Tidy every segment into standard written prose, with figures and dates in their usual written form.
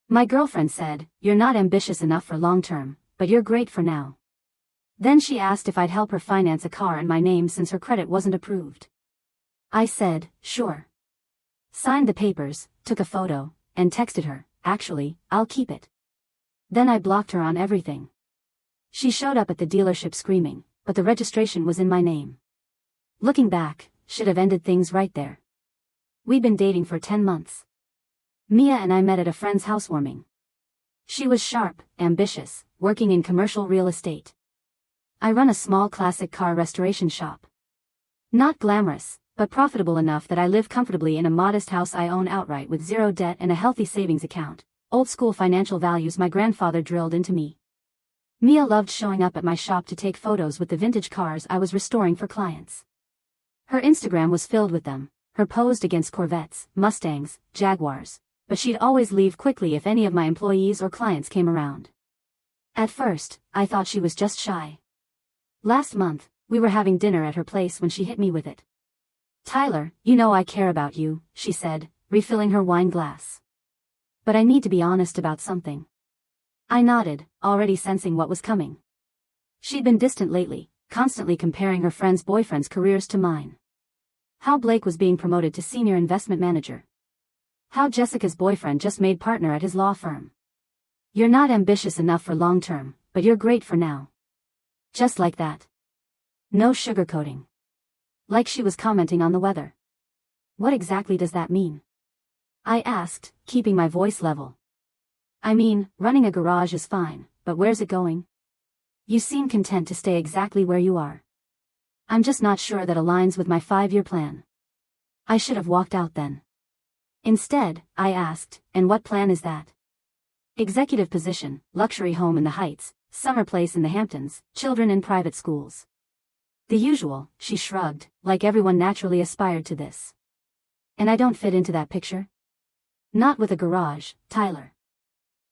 My girlfriend said, "You're not ambitious enough for long-term, but you're great for now." Then she asked if I'd help her finance a car in my name since her credit wasn't approved. I said, "Sure." Signed the papers, took a photo, and texted her, "Actually, I'll keep it." Then I blocked her on everything. She showed up at the dealership screaming, but the registration was in my name. Looking back, should have ended things right there. We'd been dating for 10 months. Mia and I met at a friend's housewarming. She was sharp, ambitious, working in commercial real estate. I run a small classic car restoration shop. Not glamorous, but profitable enough that I live comfortably in a modest house I own outright with zero debt and a healthy savings account, old school financial values my grandfather drilled into me. Mia loved showing up at my shop to take photos with the vintage cars I was restoring for clients. Her Instagram was filled with them, her posed against Corvettes, Mustangs, Jaguars, but she'd always leave quickly if any of my employees or clients came around. At first, I thought she was just shy. Last month, we were having dinner at her place when she hit me with it. "Tyler, you know I care about you," she said, refilling her wine glass. "But I need to be honest about something." I nodded, already sensing what was coming. She'd been distant lately, constantly comparing her friends' boyfriends' careers to mine. How Blake was being promoted to senior investment manager. How Jessica's boyfriend just made partner at his law firm. "You're not ambitious enough for long-term, but you're great for now." Just like that. No sugarcoating. Like she was commenting on the weather. "What exactly does that mean?" I asked, keeping my voice level. "I mean, running a garage is fine, but where's it going? You seem content to stay exactly where you are. I'm just not sure that aligns with my 5-year plan." I should have walked out then. Instead, I asked, "And what plan is that?" "Executive position, luxury home in the Heights, summer place in the Hamptons, children in private schools." "The usual," she shrugged, like everyone naturally aspired to this. "And I don't fit into that picture?" "Not with a garage, Tyler.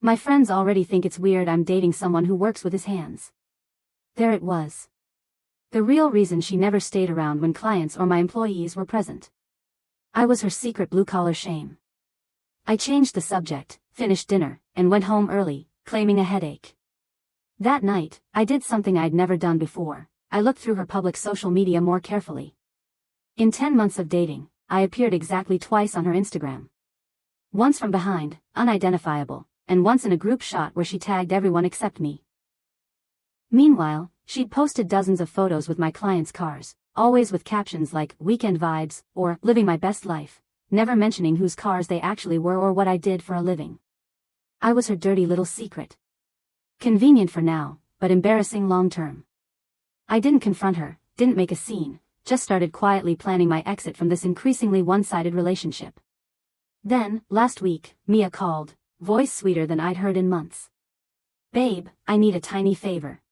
My friends already think it's weird I'm dating someone who works with his hands." There it was. The real reason she never stayed around when clients or my employees were present. I was her secret blue-collar shame. I changed the subject, finished dinner, and went home early, claiming a headache. That night, I did something I'd never done before. I looked through her public social media more carefully. In 10 months of dating, I appeared exactly twice on her Instagram. Once from behind, unidentifiable, and once in a group shot where she tagged everyone except me. Meanwhile, she'd posted dozens of photos with my clients' cars, always with captions like "weekend vibes" or "living my best life," never mentioning whose cars they actually were or what I did for a living. I was her dirty little secret. Convenient for now, but embarrassing long-term. I didn't confront her, didn't make a scene, just started quietly planning my exit from this increasingly one-sided relationship. Then, last week, Mia called, voice sweeter than I'd heard in months. "Babe, I need a tiny favor."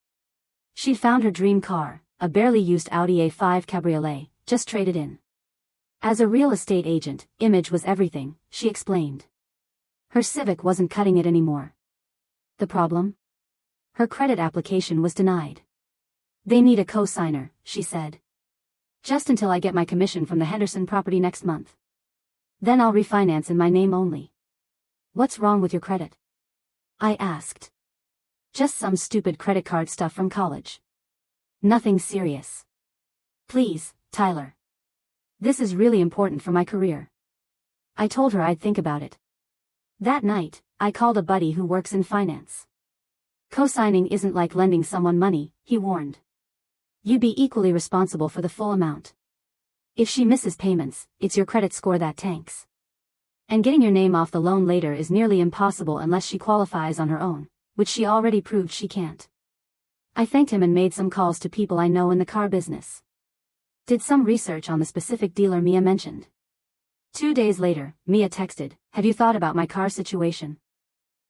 She'd found her dream car, a barely used Audi A5 Cabriolet, just traded in. As a real estate agent, image was everything, she explained. Her Civic wasn't cutting it anymore. The problem? Her credit application was denied. "They need a co-signer," she said. "Just until I get my commission from the Henderson property next month. Then I'll refinance in my name only." "What's wrong with your credit?" I asked. "Just some stupid credit card stuff from college. Nothing serious." "Please, Tyler. This is really important for my career." I told her I'd think about it. That night, I called a buddy who works in finance. "Co-signing isn't like lending someone money," he warned. "You'd be equally responsible for the full amount. If she misses payments, it's your credit score that tanks. And getting your name off the loan later is nearly impossible unless she qualifies on her own, which she already proved she can't." I thanked him and made some calls to people I know in the car business. Did some research on the specific dealer Mia mentioned. 2 days later, Mia texted, "Have you thought about my car situation?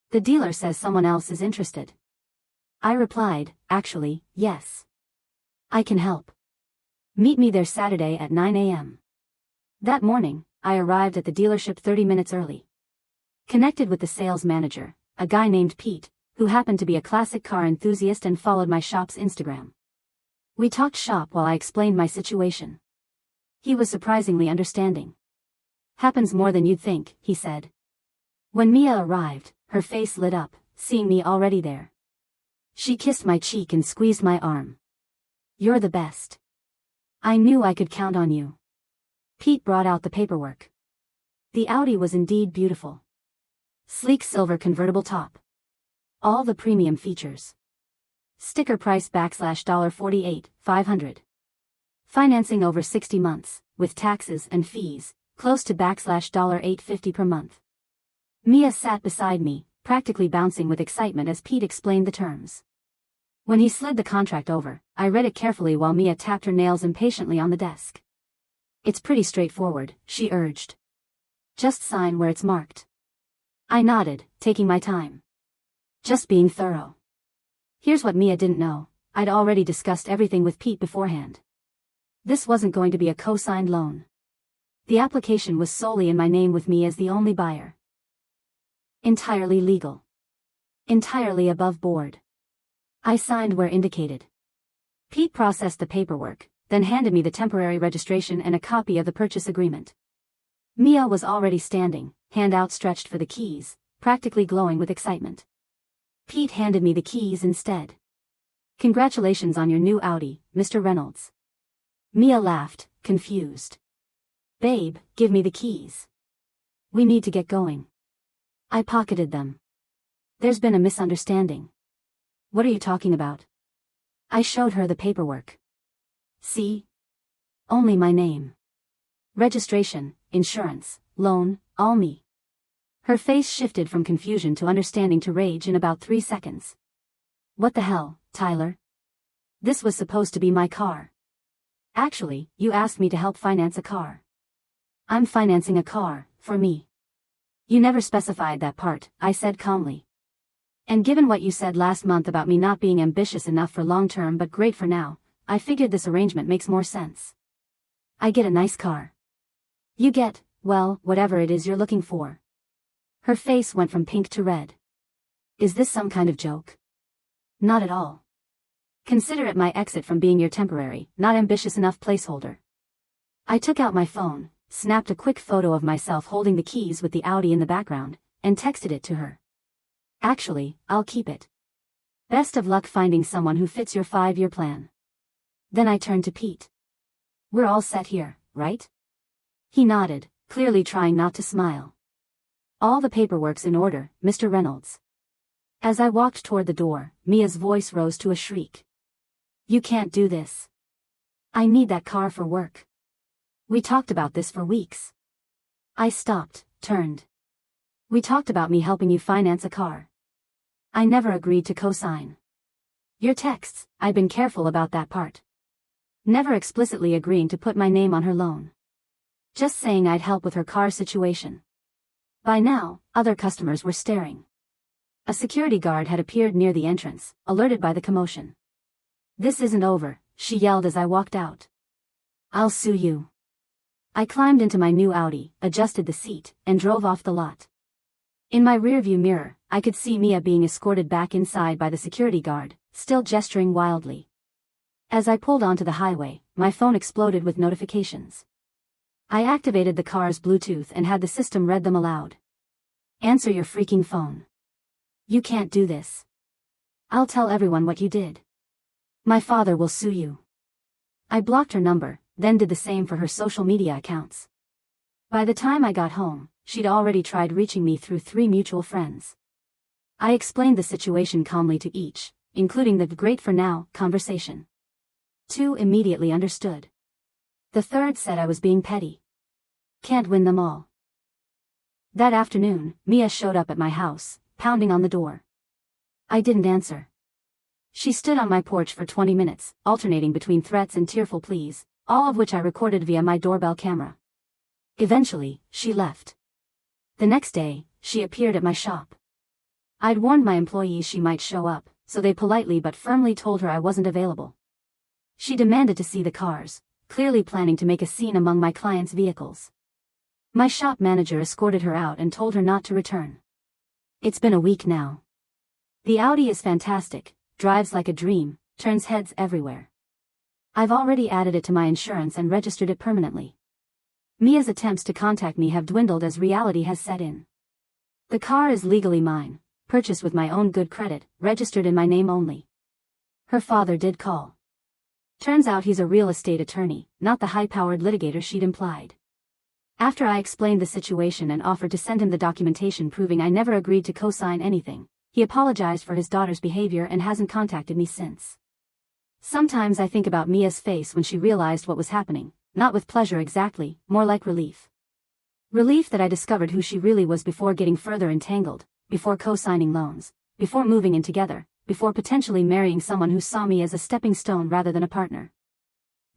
The dealer says someone else is interested." I replied, "Actually, yes. I can help. Meet me there Saturday at 9 a.m. That morning, I arrived at the dealership 30 minutes early. Connected with the sales manager, a guy named Pete, who happened to be a classic car enthusiast and followed my shop's Instagram. We talked shop while I explained my situation. He was surprisingly understanding. "Happens more than you'd think," he said. When Mia arrived, her face lit up, seeing me already there. She kissed my cheek and squeezed my arm. "You're the best. I knew I could count on you." Pete brought out the paperwork. The Audi was indeed beautiful. Sleek silver convertible top. All the premium features. Sticker price $48,500. Financing over 60 months, with taxes and fees, close to $850 per month. Mia sat beside me, practically bouncing with excitement as Pete explained the terms. When he slid the contract over, I read it carefully while Mia tapped her nails impatiently on the desk. "It's pretty straightforward," she urged. "Just sign where it's marked." I nodded, taking my time. Just being thorough. Here's what Mia didn't know: I'd already discussed everything with Pete beforehand. This wasn't going to be a co-signed loan. The application was solely in my name with me as the only buyer. Entirely legal. Entirely above board. I signed where indicated. Pete processed the paperwork, then handed me the temporary registration and a copy of the purchase agreement. Mia was already standing, hand outstretched for the keys, practically glowing with excitement. Pete handed me the keys instead. "Congratulations on your new Audi, Mr. Reynolds." Mia laughed, confused. "Babe, give me the keys. We need to get going." I pocketed them. "There's been a misunderstanding." "What are you talking about?" I showed her the paperwork. "See? Only my name. Registration, insurance, loan, all me." Her face shifted from confusion to understanding to rage in about 3 seconds. "What the hell, Tyler? This was supposed to be my car. Actually, you asked me to help finance a car. I'm financing a car, for me." "You never specified that part," I said calmly. "And given what you said last month about me not being ambitious enough for long-term but great for now, I figured this arrangement makes more sense. I get a nice car. You get, well, whatever it is you're looking for." Her face went from pink to red. "Is this some kind of joke?" "Not at all. Consider it my exit from being your temporary, not ambitious enough placeholder." I took out my phone, snapped a quick photo of myself holding the keys with the Audi in the background, and texted it to her. "Actually, I'll keep it. Best of luck finding someone who fits your 5-year plan." Then I turned to Pete. "We're all set here, right?" He nodded, clearly trying not to smile. "All the paperwork's in order, Mr. Reynolds." As I walked toward the door, Mia's voice rose to a shriek. "You can't do this. I need that car for work. We talked about this for weeks." I stopped, turned. "We talked about me helping you finance a car. I never agreed to co-sign. Your texts, I've been careful about that part. Never explicitly agreeing to put my name on her loan. Just saying I'd help with her car situation." By now, other customers were staring. A security guard had appeared near the entrance, alerted by the commotion. "This isn't over," she yelled as I walked out. "I'll sue you." I climbed into my new Audi, adjusted the seat, and drove off the lot. In my rearview mirror, I could see Mia being escorted back inside by the security guard, still gesturing wildly. As I pulled onto the highway, my phone exploded with notifications. I activated the car's Bluetooth and had the system read them aloud. "Answer your freaking phone. You can't do this. I'll tell everyone what you did. My father will sue you." I blocked her number, then did the same for her social media accounts. By the time I got home, she'd already tried reaching me through 3 mutual friends. I explained the situation calmly to each, including the "great for now" conversation. 2 immediately understood. The third said I was being petty. Can't win them all. That afternoon, Mia showed up at my house, pounding on the door. I didn't answer. She stood on my porch for 20 minutes, alternating between threats and tearful pleas, all of which I recorded via my doorbell camera. Eventually, she left. The next day, she appeared at my shop. I'd warned my employees she might show up, so they politely but firmly told her I wasn't available. She demanded to see the cars, clearly planning to make a scene among my clients' vehicles. My shop manager escorted her out and told her not to return. It's been a week now. The Audi is fantastic, drives like a dream, turns heads everywhere. I've already added it to my insurance and registered it permanently. Mia's attempts to contact me have dwindled as reality has set in. The car is legally mine, purchased with my own good credit, registered in my name only. Her father did call. Turns out he's a real estate attorney, not the high-powered litigator she'd implied. After I explained the situation and offered to send him the documentation proving I never agreed to co-sign anything, he apologized for his daughter's behavior and hasn't contacted me since. Sometimes I think about Mia's face when she realized what was happening, not with pleasure exactly, more like relief. Relief that I discovered who she really was before getting further entangled, before co-signing loans, before moving in together, before potentially marrying someone who saw me as a stepping stone rather than a partner.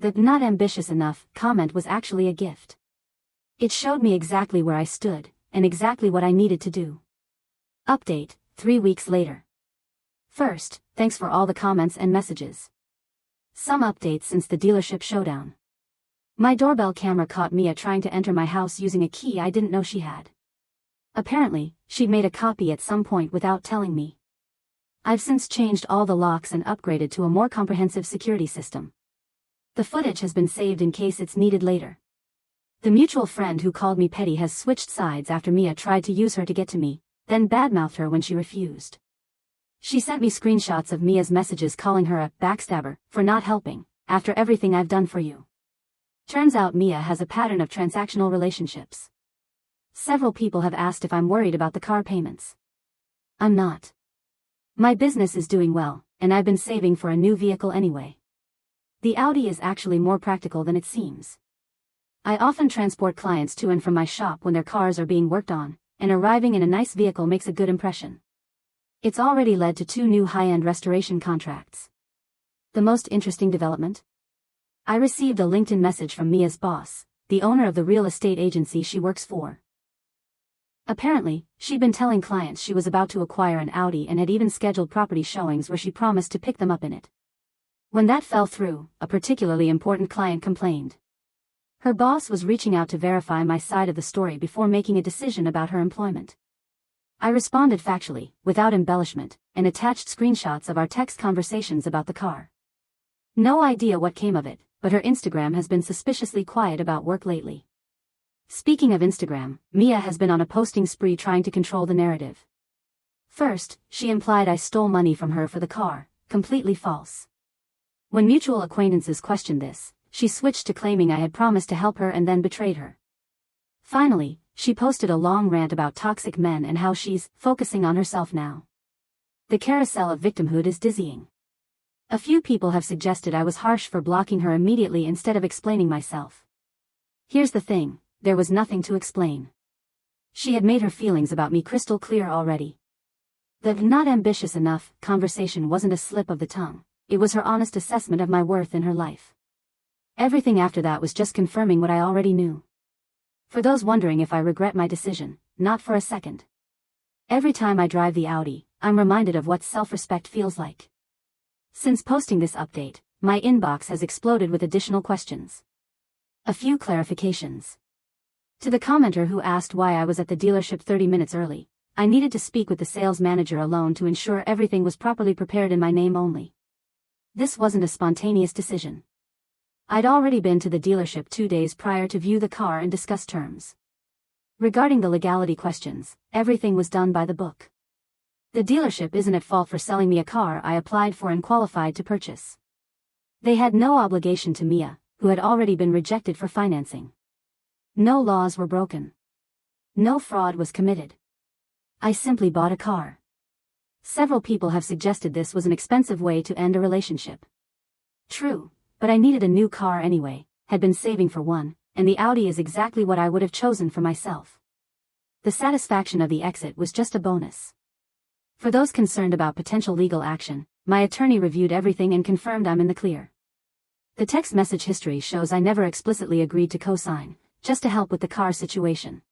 The "not ambitious enough" comment was actually a gift. It showed me exactly where I stood, and exactly what I needed to do. Update, 3 weeks later. First, thanks for all the comments and messages. Some updates since the dealership showdown. My doorbell camera caught Mia trying to enter my house using a key I didn't know she had. Apparently, she'd made a copy at some point without telling me. I've since changed all the locks and upgraded to a more comprehensive security system. The footage has been saved in case it's needed later. The mutual friend who called me petty has switched sides after Mia tried to use her to get to me, then badmouthed her when she refused. She sent me screenshots of Mia's messages calling her a backstabber for not helping, after everything I've done for you. Turns out Mia has a pattern of transactional relationships. Several people have asked if I'm worried about the car payments. I'm not. My business is doing well, and I've been saving for a new vehicle anyway. The Audi is actually more practical than it seems. I often transport clients to and from my shop when their cars are being worked on, and arriving in a nice vehicle makes a good impression. It's already led to 2 new high-end restoration contracts. The most interesting development? I received a LinkedIn message from Mia's boss, the owner of the real estate agency she works for. Apparently, she'd been telling clients she was about to acquire an Audi and had even scheduled property showings where she promised to pick them up in it. When that fell through, a particularly important client complained. Her boss was reaching out to verify my side of the story before making a decision about her employment. I responded factually, without embellishment, and attached screenshots of our text conversations about the car. No idea what came of it, but her Instagram has been suspiciously quiet about work lately. Speaking of Instagram, Mia has been on a posting spree trying to control the narrative. First, she implied I stole money from her for the car, completely false. When mutual acquaintances questioned this, she switched to claiming I had promised to help her and then betrayed her. Finally, she posted a long rant about toxic men and how she's focusing on herself now. The carousel of victimhood is dizzying. A few people have suggested I was harsh for blocking her immediately instead of explaining myself. Here's the thing, there was nothing to explain. She had made her feelings about me crystal clear already. The "not ambitious enough" conversation wasn't a slip of the tongue, it was her honest assessment of my worth in her life. Everything after that was just confirming what I already knew. For those wondering if I regret my decision, not for a second. Every time I drive the Audi, I'm reminded of what self-respect feels like. Since posting this update, my inbox has exploded with additional questions. A few clarifications. To the commenter who asked why I was at the dealership 30 minutes early, I needed to speak with the sales manager alone to ensure everything was properly prepared in my name only. This wasn't a spontaneous decision. I'd already been to the dealership 2 days prior to view the car and discuss terms. Regarding the legality questions, everything was done by the book. The dealership isn't at fault for selling me a car I applied for and qualified to purchase. They had no obligation to Mia, who had already been rejected for financing. No laws were broken. No fraud was committed. I simply bought a car. Several people have suggested this was an expensive way to end a relationship. True, but I needed a new car anyway, had been saving for one, and the Audi is exactly what I would have chosen for myself. The satisfaction of the exit was just a bonus. For those concerned about potential legal action, my attorney reviewed everything and confirmed I'm in the clear. The text message history shows I never explicitly agreed to co-sign, just to help with the car situation.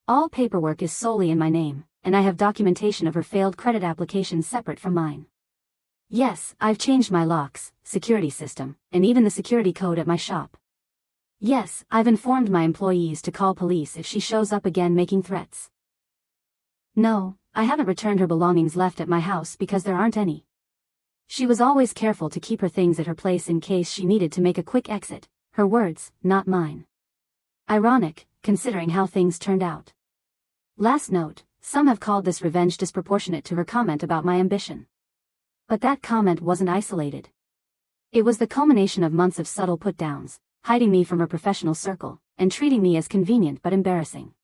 All paperwork is solely in my name, and I have documentation of her failed credit application separate from mine. Yes, I've changed my locks, security system, and even the security code at my shop. Yes, I've informed my employees to call police if she shows up again making threats. No, I haven't returned her belongings left at my house because there aren't any. She was always careful to keep her things at her place in case she needed to make a quick exit, her words, not mine. Ironic, considering how things turned out. Last note, Some have called this revenge disproportionate to her comment about my ambition. But that comment wasn't isolated. It was the culmination of months of subtle put-downs, hiding me from her professional circle, and treating me as convenient but embarrassing.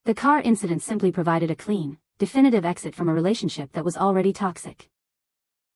The car incident simply provided a clean, definitive exit from a relationship that was already toxic.